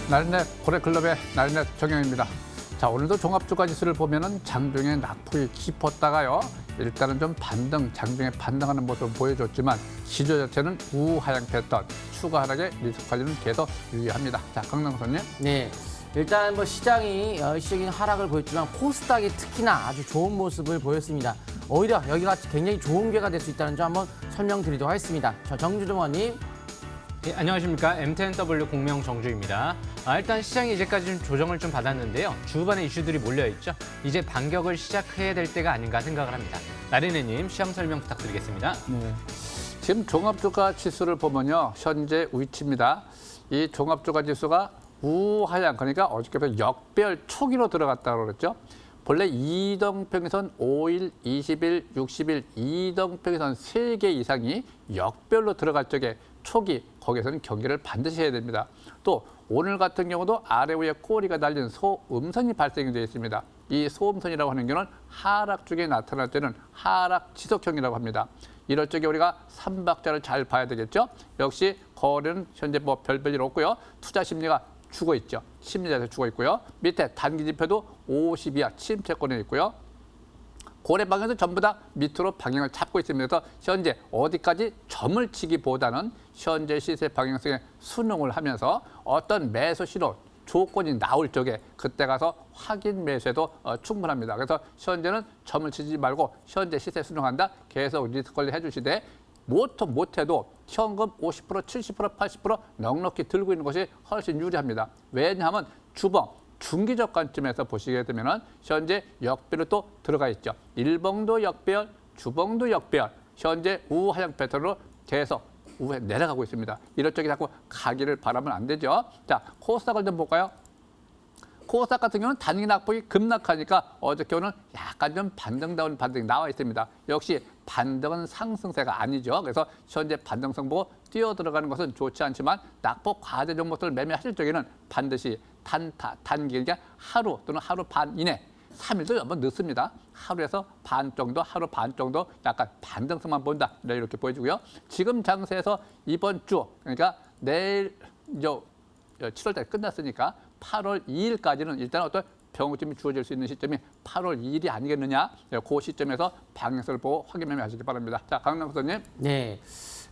나린넷 고래클럽의 나린넷 정영입니다. 자, 오늘도 종합주가지수를 보면은 장중에 낙폭이 깊었다가요. 일단은 좀 반등, 장중에 반등하는 모습을 보여줬지만 시조 자체는 우하향 패턴, 추가 하락의 리스크 관리는 계속 유의합니다. 자, 강남선님. 네. 일단 뭐 시장이 일시적인 하락을 보였지만 코스닥이 특히나 아주 좋은 모습을 보였습니다. 오히려 여기가 굉장히 좋은 기회가 될 수 있다는 점 한번 설명드리도록 하겠습니다. 저 정주동원님. 네, 안녕하십니까. M10W 공명 정주입니다. 일단 시장이 이제까지 좀 조정을 좀 받았는데요. 주반에 이슈들이 몰려있죠. 이제 반격을 시작해야 될 때가 아닌가 생각을 합니다. 나린애님 시험 설명 부탁드리겠습니다. 네. 지금 종합주가 지수를 보면요. 현재 위치입니다. 이 종합주가 지수가 우하향, 그러니까 어저께부터 역배열 초기로 들어갔다고 그랬죠. 본래 이동평균선 5일, 20일, 60일 이동평균선 3개 이상이 역별로 들어갈 적에 초기, 거기에서는 경계를 반드시 해야 됩니다. 또 오늘 같은 경우도 아래 위에 꼬리가 달린 소음선이 발생이 되어 있습니다. 이 소음선이라고 하는 경우는 하락 중에 나타날 때는 하락 지속형이라고 합니다. 이럴 적에 우리가 삼박자를 잘 봐야 되겠죠. 역시 거래는 현재 뭐 별일 없고요. 투자 심리가 죽어 있죠. 심리자세 죽어 있고요. 밑에 단기 지표도 50 이하 침체권에 있고요. 고래 방향도 전부 다 밑으로 방향을 잡고 있습니다. 그래서 현재 어디까지 점을 치기보다는 현재 시세 방향성에 순응을 하면서 어떤 매수 신호 조건이 나올 적에 그때 가서 확인 매수해도 충분합니다. 그래서 현재는 점을 치지 말고 현재 시세 순응한다. 계속 리스크 관리 해주시되 못해도 현금 50%, 70%, 80% 넉넉히 들고 있는 것이 훨씬 유리합니다. 왜냐하면 주봉, 중기적 관점에서 보시게 되면 현재 역배로 또 들어가 있죠. 일봉도 역배열, 주봉도 역배열, 현재 우하향 패턴으로 계속 우에 내려가고 있습니다. 이럴 적에 자꾸 가기를 바라면 안 되죠. 자, 코스닥을 좀 볼까요? 코스닥 같은 경우는 단기 낙폭이 급락하니까 어저께 오늘 약간 좀 반등다운 반등이 나와 있습니다. 역시 반등은 상승세가 아니죠. 그래서 현재 반등성 보고 뛰어 들어가는 것은 좋지 않지만 낙폭 과대 종목들을 매매하실 적에는 반드시 단기, 그러니까 하루 또는 하루 반 이내, 3일도 한번 늦습니다. 하루에서 반 정도, 하루 반 정도 약간 반등성만 본다. 이렇게 보여주고요. 지금 장세에서 이번 주, 그러니까 내일 이제 7월 달에 끝났으니까 8월 2일까지는 일단 어떤 병점이 주어질 수 있는 시점이 8월 2일이 아니겠느냐. 그 시점에서 방향성을 보고 확인 매매하시기 바랍니다. 자, 강남 선생님. 네.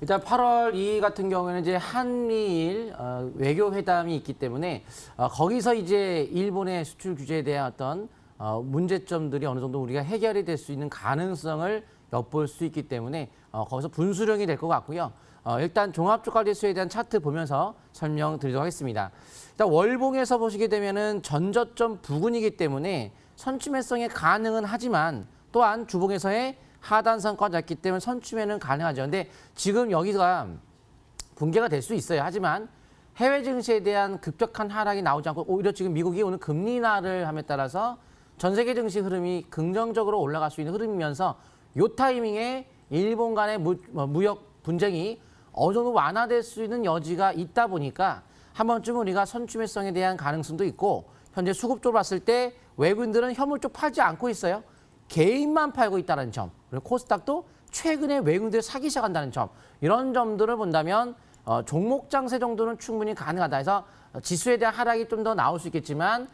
일단 8월 2일 같은 경우에는 이제 한미일 외교 회담이 있기 때문에 거기서 이제 일본의 수출 규제에 대한 어떤 문제점들이 어느 정도 우리가 해결이 될 수 있는 가능성을 엿볼 수 있기 때문에 거기서 분수령이 될 것 같고요. 일단 종합주가지수에 대한 차트 보면서 설명드리도록 하겠습니다. 일단 월봉에서 보시게 되면은 전저점 부근이기 때문에 선취매성에 가능은 하지만 또한 주봉에서의 하단선까지 왔기 때문에 선취매는 가능하죠. 근데 지금 여기가 붕괴가 될 수 있어요. 하지만 해외 증시에 대한 급격한 하락이 나오지 않고 오히려 지금 미국이 오늘 금리 인하를 함에 따라서 전 세계 증시 흐름이 긍정적으로 올라갈 수 있는 흐름이면서 이 타이밍에 일본 간의 무역 분쟁이 어느 정도 완화될 수 있는 여지가 있다 보니까 한 번쯤 우리가 선취매성에 대한 가능성도 있고 현재 수급 쪽으로 봤을 때 외국인들은 현물 쪽 팔지 않고 있어요. 개인만 팔고 있다는 점. 그리고 코스닥도 최근에 외국인들이 사기 시작한다는 점. 이런 점들을 본다면 종목 장세 정도는 충분히 가능하다 해서 지수에 대한 하락이 좀 더 나올 수 있겠지만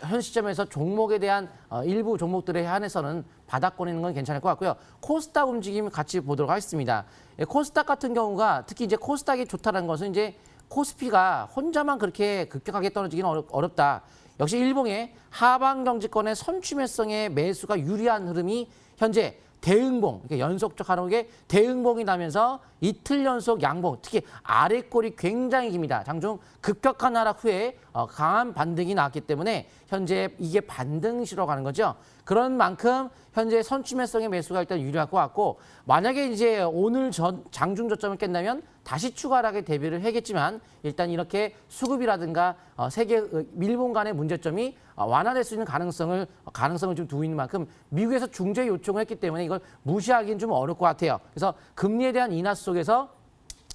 현 시점에서 종목에 대한 일부 종목들에 한해서는 바닥권에 있는 건 괜찮을 것 같고요. 코스닥 움직임 같이 보도록 하겠습니다. 코스닥 같은 경우가 특히 이제 코스닥이 좋다는 것은 이제 코스피가 혼자만 그렇게 급격하게 떨어지기는 어렵다. 역시 일봉의 하방 경직권의 선취매성의 매수가 유리한 흐름이 현재 대응봉, 그러니까 연속적 하락에 대응봉이 나면서 이틀 연속 양봉, 특히 아래골이 굉장히 깁니다. 장중 급격한 하락 후에 강한 반등이 나왔기 때문에 현재 이게 반등시로 가는 거죠. 그런 만큼 현재 선취매성의 매수가 일단 유리할 것 같고 만약에 이제 오늘 장중 저점을 깬다면 다시 추가 하락에 대비를 해야겠지만 일단 이렇게 수급이라든가 세계 일본 간의 문제점이 완화될 수 있는 가능성을 좀 두고 있는 만큼 미국에서 중재 요청을 했기 때문에 이걸 무시하기는 좀 어려울 것 같아요. 그래서 금리에 대한 인하 속에서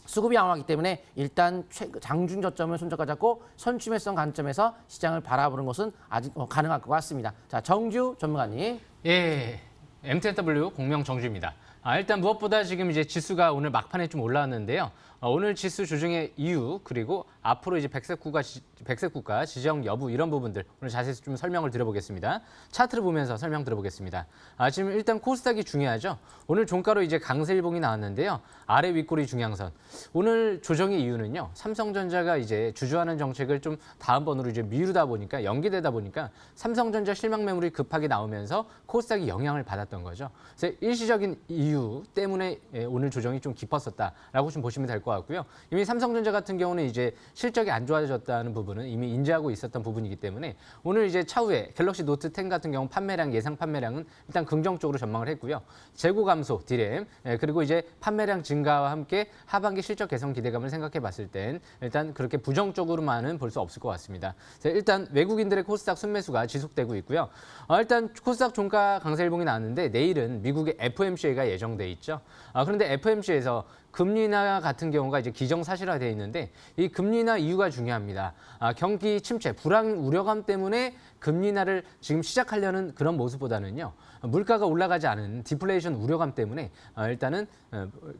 수급이 양호하기 때문에 일단 장중 저점을 손절가 잡고 선취매성 관점에서 시장을 바라보는 것은 아직 가능할 것 같습니다. 자, 정주 전문가님. 예, MTNW 공명 정주입니다. 일단 무엇보다 지금 이제 지수가 오늘 막판에 좀 올라왔는데요. 오늘 지수 조정의 이유 그리고 앞으로 이제 백색 국가 지정 여부 이런 부분들 오늘 자세히 좀 설명을 드려보겠습니다. 차트를 보면서 설명 들어보겠습니다. 지금 일단 코스닥이 중요하죠. 오늘 종가로 이제 강세일봉이 나왔는데요. 아래 윗꼬리 중앙선. 오늘 조정의 이유는요. 삼성전자가 이제 주주하는 정책을 좀 다음번으로 이제 미루다 보니까 연기되다 보니까 삼성전자 실망 매물이 급하게 나오면서 코스닥이 영향을 받았던 거죠. 그래서 일시적인 이유 때문에 오늘 조정이 좀 깊었었다라고 좀 보시면 될 것 같고요. 이미 삼성전자 같은 경우는 이제 실적이 안 좋아졌다는 부분은 이미 인지하고 있었던 부분이기 때문에 오늘 이제 차후에 갤럭시 노트 10 같은 경우 판매량 예상 판매량은 일단 긍정적으로 전망을 했고요. 재고 감소 디램 그리고 이제 판매량 증가와 함께 하반기 실적 개선 기대감을 생각해 봤을 땐 일단 그렇게 부정적으로만은 볼 수 없을 것 같습니다. 일단 외국인들의 코스닥 순매수가 지속되고 있고요. 일단 코스닥 종가 강세일봉이 나왔는데 내일은 미국의 FOMC가 예정돼 있죠. 그런데 FOMC에서 금리 인하 같은 경우가 이제 기정사실화되어 있는데 이 금리 인하 이유가 중요합니다. 경기 침체, 불황 우려감 때문에 금리 인하를 지금 시작하려는 그런 모습보다는요. 물가가 올라가지 않은 디플레이션 우려감 때문에 일단은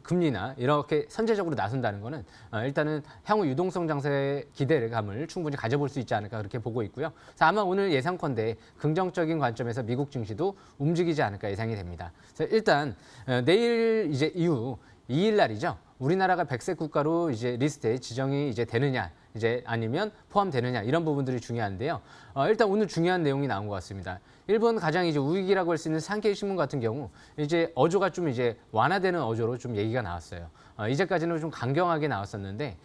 금리 인하 이렇게 선제적으로 나선다는 거는 일단은 향후 유동성 장세의 기대감을 충분히 가져볼 수 있지 않을까 그렇게 보고 있고요. 그래서 아마 오늘 예상컨대 긍정적인 관점에서 미국 증시도 움직이지 않을까 예상이 됩니다. 그래서 일단 내일 이제 이후 2일 날이죠. 우리나라가 백색 국가로 이제 리스트에 지정이 이제 되느냐, 이제 아니면 포함되느냐 이런 부분들이 중요한데요. 일단 오늘 중요한 내용이 나온 것 같습니다. 일본 가장 이제 우익이라고 할 수 있는 산케이 신문 같은 경우 이제 어조가 좀 이제 완화되는 어조로 좀 얘기가 나왔어요. 이제까지는 좀 강경하게 나왔었는데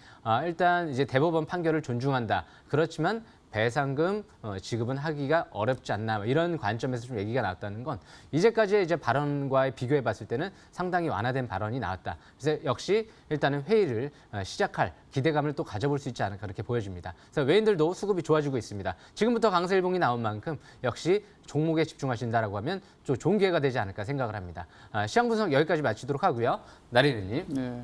일단 이제 대법원 판결을 존중한다. 그렇지만 배상금 지급은 하기가 어렵지 않나 이런 관점에서 좀 얘기가 나왔다는 건 이제까지의 이제 발언과 비교해 봤을 때는 상당히 완화된 발언이 나왔다. 그래서 역시 일단은 회의를 시작할 기대감을 또 가져볼 수 있지 않을까 그렇게 보여집니다. 그래서 외인들도 수급이 좋아지고 있습니다. 지금부터 강세일봉이 나온 만큼 역시 종목에 집중하신다라고 하면 좀 좋은 기회가 되지 않을까 생각을 합니다. 시장 분석 여기까지 마치도록 하고요. 나리느님. 네.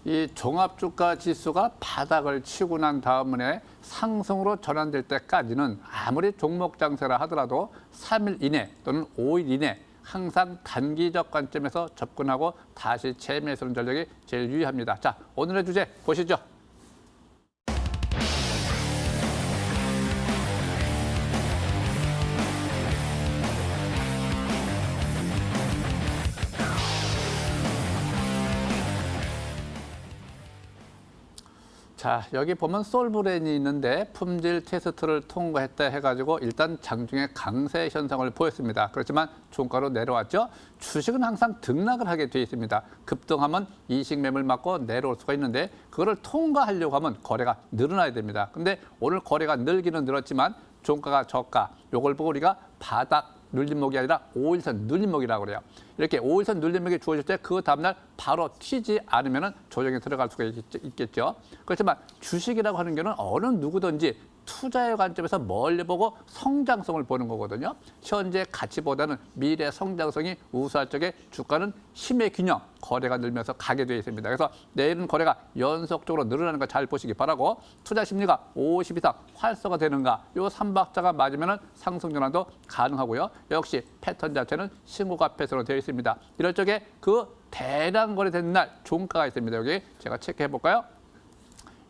이 종합주가 지수가 바닥을 치고 난 다음에 상승으로 전환될 때까지는 아무리 종목 장세라 하더라도 3일 이내 또는 5일 이내 항상 단기적 관점에서 접근하고 다시 재매수하는 전략이 제일 유의합니다. 자, 오늘의 주제 보시죠. 자, 여기 보면 솔브렌이 있는데 품질 테스트를 통과했다 해가지고 일단 장중에 강세 현상을 보였습니다. 그렇지만 종가로 내려왔죠. 주식은 항상 등락을 하게 돼 있습니다. 급등하면 이식 매물 맞고 내려올 수가 있는데 그거를 통과하려고 하면 거래가 늘어나야 됩니다. 근데 오늘 거래가 늘기는 늘었지만 종가가 저가 요걸 보고 우리가 바닥 눌림목이 아니라 5일선 눌림목이라고 그래요. 이렇게 5일선 눌림목이 주어질 때 그 다음날 바로 튀지 않으면 조정에 들어갈 수가 있겠죠. 그렇지만 주식이라고 하는 경우는 어느 누구든지 투자의 관점에서 멀리 보고 성장성을 보는 거거든요. 현재 가치보다는 미래 성장성이 우수할 적에 주가는 힘의 균형, 거래가 늘면서 가게 되어 있습니다. 그래서 내일은 거래가 연속적으로 늘어나는 거 잘 보시기 바라고 투자 심리가 50 이상 활성화되는가 요 3박자가 맞으면 상승 전환도 가능하고요. 역시 패턴 자체는 신고가 패턴으로 되어 있습니다. 이럴 적에 그 대량 거래된 날 종가가 있습니다. 여기 제가 체크해 볼까요?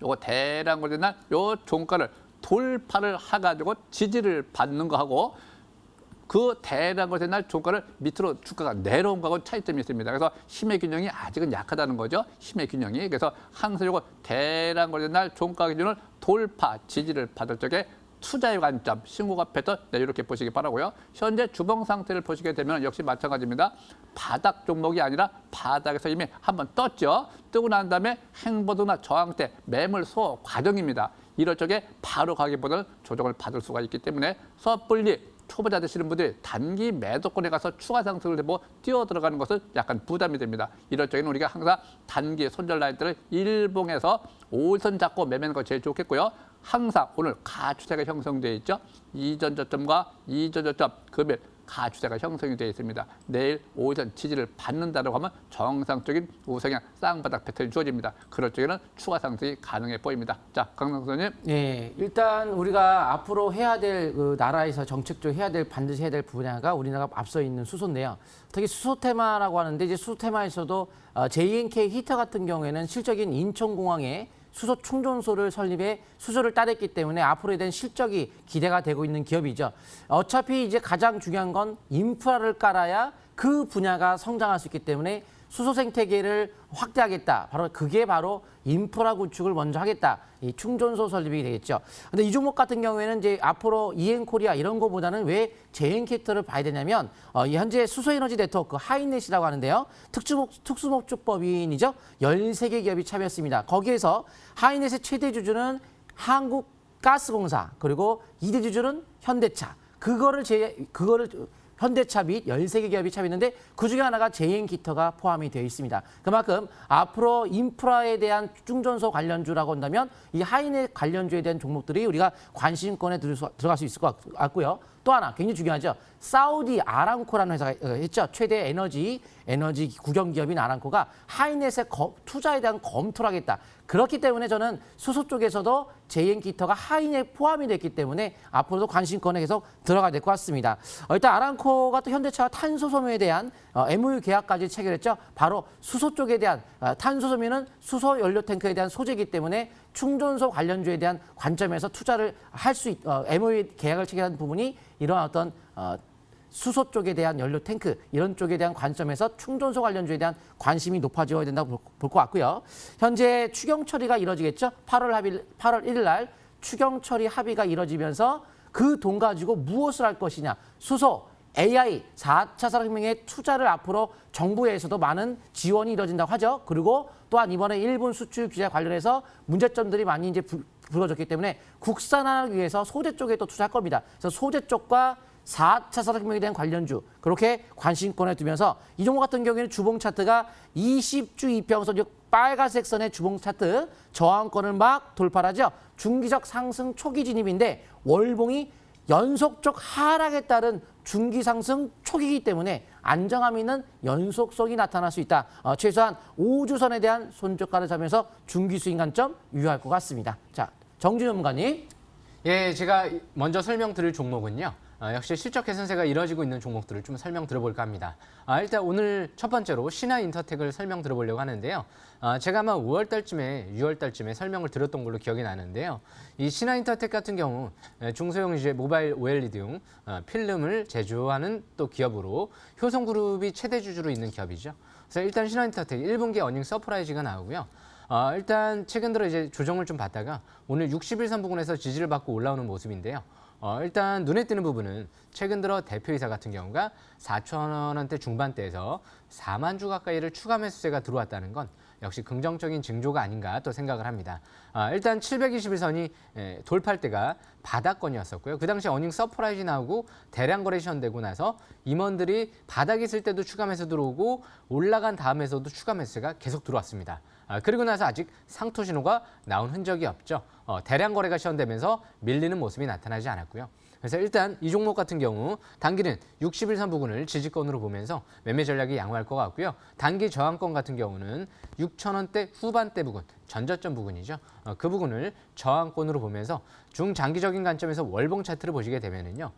요거 대량 거래된 날 요 종가를 돌파를 해가지고 지지를 받는 거하고 그 대량 거래된 날 종가를 밑으로 주가가 내려온 거하고 차이점이 있습니다. 그래서 힘의 균형이 아직은 약하다는 거죠. 힘의 균형이. 그래서 항상 요거 대량 거래된 날 종가 기준을 돌파 지지를 받을 적에 투자의 관점, 신고가 패턴 이렇게 보시기 바라고요. 현재 주봉 상태를 보시게 되면 역시 마찬가지입니다. 바닥 종목이 아니라 바닥에서 이미 한번 떴죠. 뜨고 난 다음에 행보도나 저항대, 매물 소 과정입니다. 이럴 적에 바로 가기보다는 조정을 받을 수가 있기 때문에 섣불리 초보자 되시는 분들이 단기 매도권에 가서 추가 상승을 해보고 뛰어 들어가는 것은 약간 부담이 됩니다. 이럴 적에는 우리가 항상 단기 손절 라인들을 일봉에서 5일선 잡고 매매하는 거 제일 좋겠고요. 항상 오늘 가추세가 형성되어 있죠. 이전 저점과 이전 저점 금일 가추세가 형성이 되어 있습니다. 내일 오전 지지를 받는다고 하면 정상적인 우상향 쌍바닥 패턴이 주어집니다. 그럴 적에는 추가 상승이 가능해 보입니다. 자, 강남 선생님. 네, 일단 우리가 앞으로 해야 될 나라에서 정책적으로 반드시 해야 될 분야가 우리나라가 앞서 있는 수소인데요. 특히 수소 테마라고 하는데 이제 수소 테마에서도 JNK 히터 같은 경우에는 실적인 인천공항에 수소 충전소를 설립해 수소를 따냈기 때문에 앞으로에 대한 실적이 기대가 되고 있는 기업이죠. 어차피 이제 가장 중요한 건 인프라를 깔아야 그 분야가 성장할 수 있기 때문에 수소 생태계를 확대하겠다. 그게 바로 인프라 구축을 먼저 하겠다. 이 충전소 설립이 되겠죠. 근데 이 종목 같은 경우에는 이제 앞으로 EN코리아 이런 거보다는 왜 JNK를 봐야 되냐면 현재 수소에너지 네트워크 하이넷이라고 하는데요. 특수목적법인이죠. 13개 기업이 참여했습니다. 거기에서 하이넷의 최대 주주는 한국가스공사 그리고 2대 주주는 현대차. 그거를 현대차 및 13개 기업이 참여했는데 그중에 하나가 JN기터가 포함이 되어 있습니다. 그만큼 앞으로 인프라에 대한 충전소 관련주라고 한다면 이 하이넷 관련주에 대한 종목들이 우리가 관심권에 들어갈 수 있을 것 같고요. 또 하나 굉장히 중요하죠. 사우디 아람코라는 회사가 했죠. 최대 에너지 국영 기업인 아람코가 하이넷의 투자에 대한 검토를 하겠다. 그렇기 때문에 저는 수소 쪽에서도 JN기터가 하이넷 포함이 됐기 때문에 앞으로도 관심권에 계속 들어가야 될 것 같습니다. 일단 아람코가 또 현대차와 탄소섬유에 대한 MOU 계약까지 체결했죠. 바로 수소 쪽에 대한 탄소섬유는 수소 연료 탱크에 대한 소재이기 때문에 충전소 관련주에 대한 관점에서 투자를 할 수 MOU 계약을 체결한 부분이 이러한 어떤 수소 쪽에 대한 연료 탱크 이런 쪽에 대한 관점에서 충전소 관련주에 대한 관심이 높아져야 된다고 볼 것 같고요. 현재 추경 처리가 이루어지겠죠. 8월 1일 날 추경 처리 합의가 이루어지면서 그 돈 가지고 무엇을 할 것이냐. 수소, AI, 4차 산업혁명의 투자를 앞으로 정부에서도 많은 지원이 이루어진다고 하죠. 그리고 또한 이번에 일본 수출 규제 관련해서 문제점들이 많이 이제 불거졌기 때문에 국산화를 위해서 소재 쪽에 또 투자할 겁니다. 그래서 소재 쪽과 4차 산업혁명에 대한 관련주 그렇게 관심권에 두면서 이 종목 같은 경우에는 주봉 차트가 20주 이평선 빨간색 선의 주봉 차트 저항권을 막 돌파하죠. 중기적 상승 초기 진입인데 월봉이 연속적 하락에 따른 중기 상승 초기이기 때문에 안정감 있는 연속성이 나타날 수 있다. 최소한 5주선에 대한 손저가를 잡으면서 중기 수익 관점 유효할 것 같습니다. 자, 정준현 전문가님. 예, 제가 먼저 설명드릴 종목은요. 역시 실적 개선세가 이뤄지고 있는 종목들을 좀 설명드려볼까 합니다. 일단 오늘 첫 번째로 신한인터텍을 설명드려보려고 하는데요. 제가 아마 6월달쯤에 설명을 드렸던 걸로 기억이 나는데요. 이 신한인터텍 같은 경우 중소형 이제 모바일 OLED 등 필름을 제조하는 또 기업으로 효성그룹이 최대 주주로 있는 기업이죠. 그래서 일단 신한인터텍 1분기 어닝 서프라이즈가 나오고요. 일단 최근 들어 이제 조정을 좀 받다가 오늘 60일선 부근에서 지지를 받고 올라오는 모습인데요. 일단 눈에 띄는 부분은 최근 들어 대표이사 같은 경우가 4,000원대 중반대에서 4만 주 가까이를 추가 매수세가 들어왔다는 건 역시 긍정적인 징조가 아닌가 또 생각을 합니다. 일단 721선이 돌파할 때가 바닥권이었었고요. 그 당시 어닝 서프라이즈 나오고 대량 거래 시현되고 나서 임원들이 바닥에 있을 때도 추가 매수 들어오고 올라간 다음에서도 추가 매수가 계속 들어왔습니다. 그리고 나서 아직 상토 신호가 나온 흔적이 없죠. 대량 거래가 시현되면서 밀리는 모습이 나타나지 않았고요. 그래서 일단 이 종목 같은 경우 단기는 60일선 부근을 지지권으로 보면서 매매 전략이 양호할 것 같고요. 단기 저항권 같은 경우는 6,000원대 후반대 부근, 전저점 부근이죠. 그 부분을 저항권으로 보면서 중장기적인 관점에서 월봉 차트를 보시게 되면은요.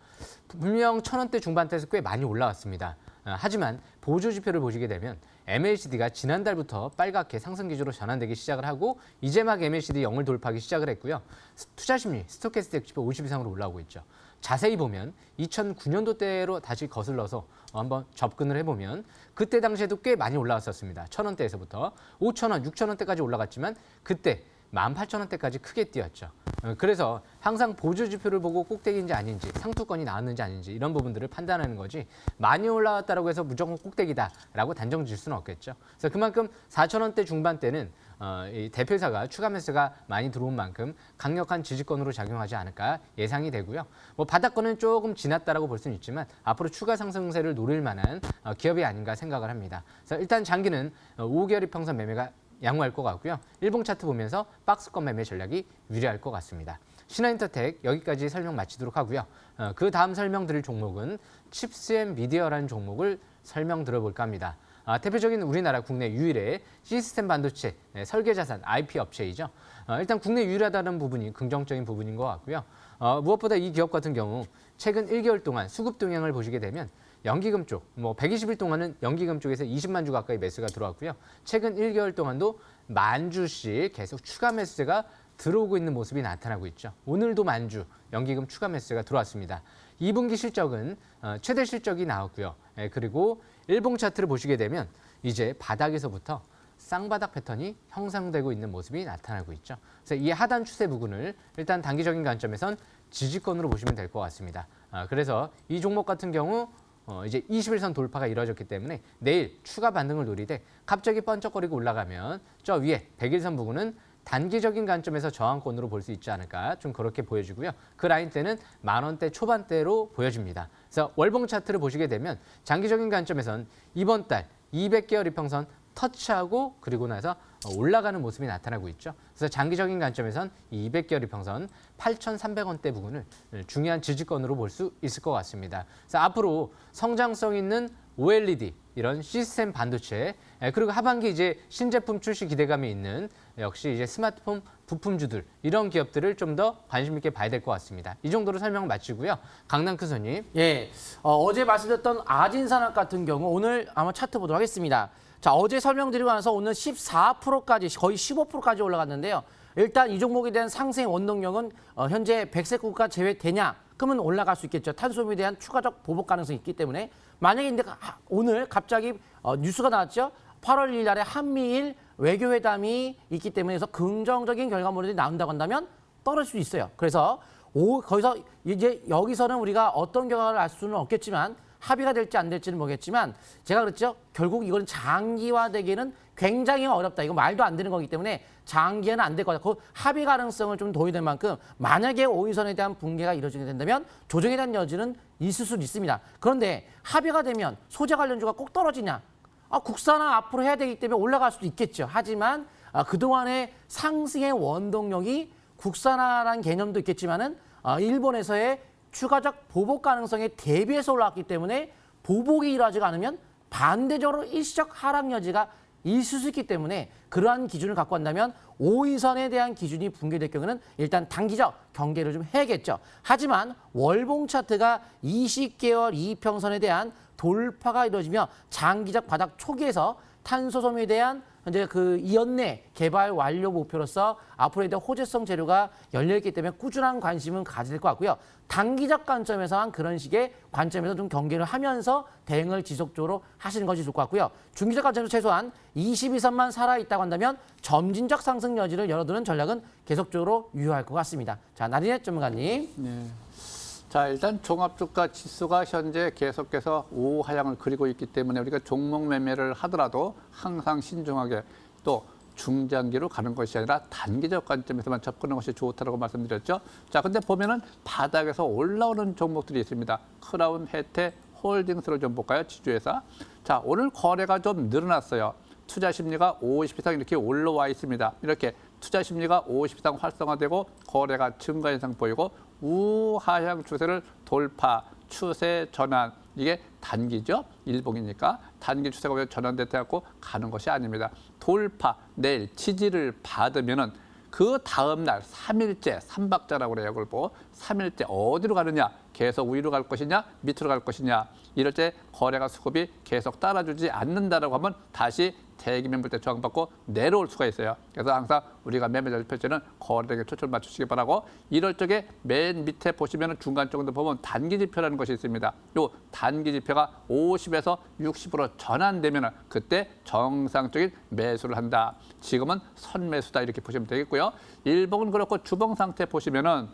분명 1,000원대 중반대에서 꽤 많이 올라왔습니다. 하지만 보조 지표를 보시게 되면 MACD가 지난달부터 빨갛게 상승 기조로 전환되기 시작을 하고 이제 막 MACD 0을 돌파하기 시작을 했고요. 투자 심리, 스토캐스틱 지표 50 이상으로 올라오고 있죠. 자세히 보면 2009년도대로 다시 거슬러서 한번 접근을 해보면 그때 당시에도 꽤 많이 올라왔었습니다. 1,000원대에서부터 5,000원, 6,000원대까지 올라갔지만 그때 18,000원대까지 크게 뛰었죠. 그래서 항상 보조 지표를 보고 꼭대기인지 아닌지, 상투권이 나왔는지 아닌지 이런 부분들을 판단하는 거지 많이 올라왔다고 해서 무조건 꼭대기다라고 단정 지을 수는 없겠죠. 그래서 그만큼 4,000원대 중반대는 이 대표이사가 추가 매수가 많이 들어온 만큼 강력한 지지권으로 작용하지 않을까 예상이 되고요. 뭐 바닥권은 조금 지났다라고 볼 수는 있지만 앞으로 추가 상승세를 노릴 만한 기업이 아닌가 생각을 합니다. 그래서 일단 장기는 5개월 이평선 매매가 양호할 것 같고요. 일봉 차트 보면서 박스권 매매 전략이 유리할 것 같습니다. 신한인터텍 여기까지 설명 마치도록 하고요. 그 다음 설명드릴 종목은 칩스앤미디어라는 종목을 설명 들어볼까 합니다. 대표적인 우리나라 국내 유일의 시스템 반도체 설계자산 IP 업체이죠. 일단 국내 유일하다는 부분이 긍정적인 부분인 것 같고요. 무엇보다 이 기업 같은 경우 최근 1개월 동안 수급 동향을 보시게 되면 연기금 쪽, 120일 동안은 연기금 쪽에서 20만 주 가까이 매수가 들어왔고요. 최근 1개월 동안도 1만 주씩 계속 추가 매수세가 들어오고 있는 모습이 나타나고 있죠. 오늘도 1만 주 연기금 추가 매수세가 들어왔습니다. 2분기 실적은 최대 실적이 나왔고요. 그리고 일봉 차트를 보시게 되면 이제 바닥에서부터 쌍바닥 패턴이 형성되고 있는 모습이 나타나고 있죠. 그래서 이 하단 추세 부분을 일단 단기적인 관점에선 지지권으로 보시면 될 것 같습니다. 그래서 이 종목 같은 경우 이제 21선 돌파가 이루어졌기 때문에 내일 추가 반등을 노리되 갑자기 번쩍거리고 올라가면 저 위에 100일선 부분은 단기적인 관점에서 저항권으로 볼 수 있지 않을까 좀 그렇게 보여지고요. 그 라인대는 10,000원대 초반대로 보여집니다. 그래서 월봉 차트를 보시게 되면 장기적인 관점에선 이번 달 200개월 이평선 터치하고 그리고 나서 올라가는 모습이 나타나고 있죠. 그래서 장기적인 관점에선 이 200개월 이평선 8,300원대 부분을 중요한 지지권으로 볼 수 있을 것 같습니다. 그래서 앞으로 성장성 있는 OLED 이런 시스템 반도체 그리고 하반기 이제 신제품 출시 기대감이 있는 역시 이제 스마트폰 부품주들 이런 기업들을 좀 더 관심 있게 봐야 될 것 같습니다. 이 정도로 설명을 마치고요. 강남크 선님. 예, 어제 말씀드렸던 아진산업 같은 경우 오늘 아마 차트 보도록 하겠습니다. 자, 어제 설명드리고 나서 오늘 14%까지 거의 15%까지 올라갔는데요. 일단 이 종목에 대한 상승 원동력은 현재 백색 국가 제외되냐? 그러면 올라갈 수 있겠죠. 탄소음에 대한 추가적 보복 가능성이 있기 때문에 만약에 근데 오늘 갑자기 뉴스가 나왔죠. 8월 1일 날에 한미일 외교회담이 있기 때문에 그래서 긍정적인 결과물이 나온다고 한다면 떨어질 수 있어요. 그래서 거기서 이제 여기서는 우리가 어떤 결과를 알 수는 없겠지만 합의가 될지 안 될지는 모르겠지만 제가 그랬죠. 결국 이건 장기화되기는 굉장히 어렵다. 이거 말도 안 되는 거기 때문에 장기화는 안 될 거다. 그 합의 가능성을 좀 도입될 만큼 만약에 5위선에 대한 붕괴가 이루어지게 된다면 조정에 대한 여지는 있을 수 있습니다. 그런데 합의가 되면 소재 관련주가 꼭 떨어지냐? 국산화 앞으로 해야 되기 때문에 올라갈 수도 있겠죠. 하지만 그동안의 상승의 원동력이 국산화라는 개념도 있겠지만은 일본에서의 추가적 보복 가능성에 대비해서 올라왔기 때문에 보복이 일어나지 않으면 반대적으로 일시적 하락 여지가 있을 수 있기 때문에 그러한 기준을 갖고 한다면 5위선에 대한 기준이 붕괴될 경우는 일단 단기적 경계를 좀 해야겠죠. 하지만 월봉 차트가 20개월 이평선에 대한 돌파가 이루어지며 장기적 바닥 초기에서 탄소 섬유에 대한 현재 그 이연내 개발 완료 목표로서 앞으로에 대한 호재성 재료가 열려있기 때문에 꾸준한 관심은 가져야 될 것 같고요. 단기적 관점에서 한 그런 식의 관점에서 좀 경계를 하면서 대응을 지속적으로 하시는 것이 좋을 것 같고요. 중기적 관점에서 최소한 22선만 살아있다고 한다면 점진적 상승 여지를 열어두는 전략은 계속적으로 유효할 것 같습니다. 자, 나린의 전문가님. 네. 자, 일단 종합주가 지수가 현재 계속해서 우하향을 그리고 있기 때문에 우리가 종목 매매를 하더라도 항상 신중하게 또 중장기로 가는 것이 아니라 단기적 관점에서만 접근하는 것이 좋다고 말씀드렸죠. 자, 근데 보면은 바닥에서 올라오는 종목들이 있습니다. 크라운, 혜태, 홀딩스를 좀 볼까요? 지주회사. 자, 오늘 거래가 좀 늘어났어요. 투자 심리가 50 이상 이렇게 올라와 있습니다. 이렇게 투자 심리가 50 이상 활성화되고 거래가 증가 현상 보이고 우하향 추세를 돌파, 추세 전환. 이게 단기죠. 일봉이니까 단기 추세가 전환됐다고 가는 것이 아닙니다. 돌파, 내일 지지를 받으면은 그 다음 날 3일째, 3박자라고 그래요. 그걸 보고 3일째 어디로 가느냐? 계속 위로 갈 것이냐? 밑으로 갈 것이냐? 이럴 때 거래가 수급이 계속 따라주지 않는다라고 하면 다시 대기 매물대 저항받고 내려올 수가 있어요. 그래서 항상 우리가 매매자를 펼 때는 거래량에 초점을 맞추시기 바라고 이럴 적에 맨 밑에 보시면 중간 정도 보면 단기 지표라는 것이 있습니다. 요 단기 지표가 50에서 60으로 전환되면 그때 정상적인 매수를 한다. 지금은 선매수다 이렇게 보시면 되겠고요. 일봉은 그렇고 주봉 상태 보시면은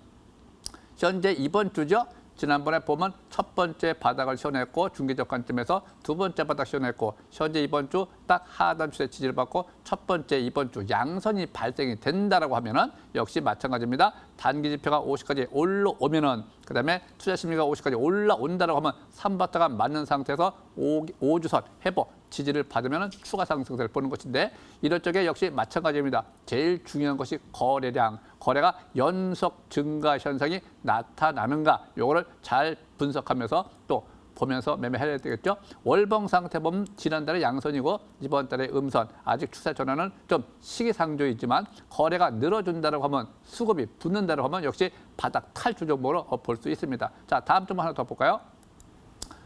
현재 이번 주죠. 지난번에 보면 첫 번째 바닥을 시원했고 중기적 관점에서 두 번째 바닥 시원했고 현재 이번 주 딱 하단 추세 지지를 받고 첫 번째 이번 주 양선이 발생이 된다라고 하면은 역시 마찬가지입니다. 단기 지표가 50까지 올라오면은 그다음에 투자 심리가 50까지 올라온다라고 하면 3바닥가 맞는 상태에서 5주선 회복 지지를 받으면 추가 상승세를 보는 것인데 이럴 적에 역시 마찬가지입니다. 제일 중요한 것이 거래량, 거래가 연속 증가 현상이 나타나는가 요거를 잘 분석하면서 또 보면서 매매해야 되겠죠. 월봉 상태 보면 지난달에 양선이고 이번 달에 음선, 아직 추세 전환은 좀 시기상조이지만 거래가 늘어준다고 하면 수급이 붙는다고 하면 역시 바닥 탈출 종목으로 볼 수 있습니다. 자, 다음 좀 하나 더 볼까요?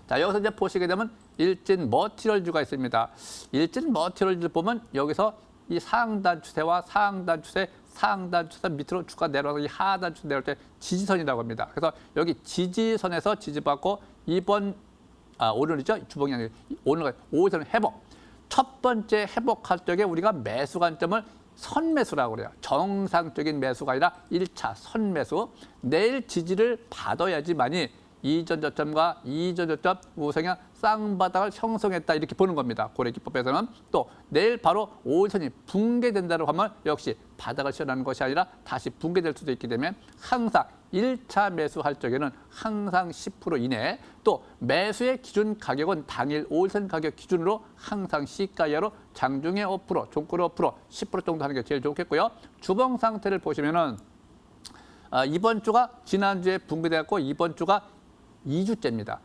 자, 여기서 이제 보시게 되면 일진 머티리얼즈가 있습니다. 일진 머티리얼즈 보면 여기서 이 상단 추세와 상단 추세, 상단 추세 밑으로 주가 내려와서 이 하단 추세 내려올 때 지지선이라고 합니다. 그래서 여기 지지선에서 지지받고 오늘이죠. 주봉이 아니고 오늘 5일선 회복. 첫 번째 회복할 적에 우리가 매수 관점을 선매수라고 그래요. 정상적인 매수가 아니라 1차 선매수. 내일 지지를 받아야지만이 이전 저점과 이전 저점 우상향 쌍바닥을 형성했다 이렇게 보는 겁니다. 고래기법에서는 또 내일 바로 5일선이 붕괴된다고 하면 역시 바닥을 시연하는 것이 아니라 다시 붕괴될 수도 있기 때문에 항상 1차 매수할 적에는 항상 10% 이내 또 매수의 기준 가격은 당일 5일선 가격 기준으로 항상 시가 이하로 장중에 5%, 종가로 5%, 10% 정도 하는 게 제일 좋겠고요. 주봉 상태를 보시면은 이번 주가 지난주에 붕괴되었고 이번 주가 2주째입니다.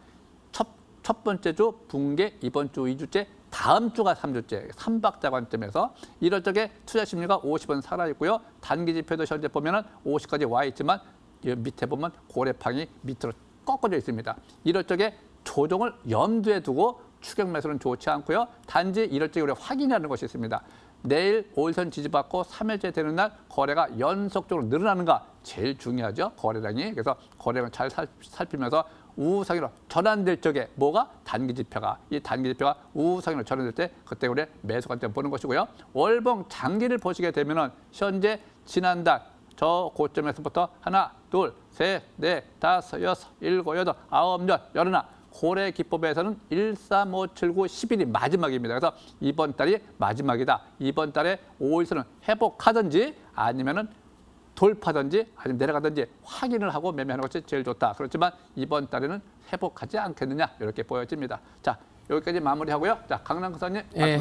첫 번째 주 붕괴, 이번 주 2주째, 다음 주가 3주째, 3박자 관점에서 이럴 적에 투자 심리가 50원 살아있고요. 단기 지표도 현재 보면은 50까지 와 있지만 밑에 보면 고래팡이 밑으로 꺾어져 있습니다. 이럴 적에 조정을 염두에 두고 추격 매수는 좋지 않고요. 단지 이럴 적에 우리가 확인하는 것이 있습니다. 내일 5일선 지지받고 3일째 되는 날 거래가 연속적으로 늘어나는가 제일 중요하죠. 거래량이. 그래서 거래량을 잘 살피면서 우상으로 전환될 적에 뭐가 단기 지표가 이 단기 지표가 우상으로 전환될 때 그때 우리 매수 관점 보는 것이고요. 월봉 장기를 보시게 되면은 현재 지난달 저 고점에서부터 하나, 둘, 셋, 넷, 다섯, 여섯, 일곱, 여덟, 아홉, 열, 열하나 고래 기법에서는 1, 3, 5, 7, 9, 10일이 마지막입니다. 그래서 이번 달이 마지막이다. 이번 달에 5일선은 회복하든지 아니면은 돌파든지 아니면 내려가든지 확인을 하고 매매하는 것이 제일 좋다. 그렇지만 이번 달에는 회복하지 않겠느냐 이렇게 보여집니다. 자, 여기까지 마무리하고요. 자, 강남 선생님. 예,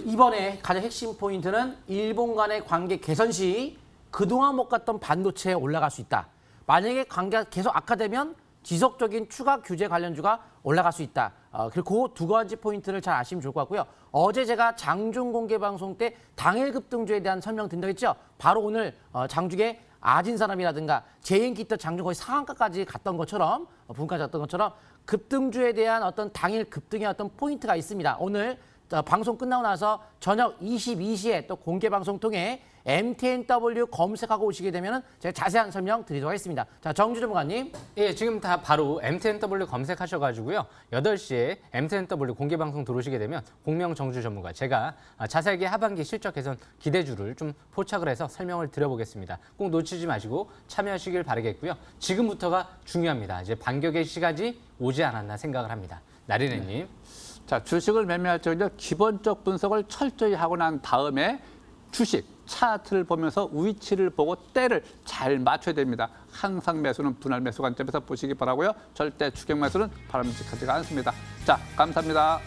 이번에 가장 핵심 포인트는 일본 간의 관계 개선 시 그동안 못 갔던 반도체에 올라갈 수 있다. 만약에 관계가 계속 악화되면 지속적인 추가 규제 관련주가 올라갈 수 있다. 그리고 그 두 가지 포인트를 잘 아시면 좋을 것 같고요. 어제 제가 장중 공개 방송 때 당일 급등주에 대한 설명 드린다고 했죠. 바로 오늘 장중에 아진사람이라든가 제인기터 장중 거의 상한가까지 갔던 것처럼 분까지 갔던 것처럼 급등주에 대한 어떤 당일 급등의 어떤 포인트가 있습니다. 오늘 방송 끝나고 나서 저녁 22시에 또 공개 방송 통해 MTNW 검색하고 오시게 되면 제가 자세한 설명 드리도록 하겠습니다. 자, 정주 전문가님. 예, 지금 다 바로 MTNW 검색하셔가지고요. 8시에 MTNW 공개방송 들어오시게 되면 공명 정주 전문가 제가 자세하게 하반기 실적 개선 기대주를 좀 포착을 해서 설명을 드려보겠습니다. 꼭 놓치지 마시고 참여하시길 바라겠고요. 지금부터가 중요합니다. 이제 반격의 시간이 오지 않았나 생각을 합니다. 나리네님. 자, 주식을 매매할 때 기본적 분석을 철저히 하고 난 다음에 주식 차트를 보면서 위치를 보고 때를 잘 맞춰야 됩니다. 항상 매수는 분할 매수 관점에서 보시기 바라고요. 절대 추격 매수는 바람직하지가 않습니다. 자, 감사합니다.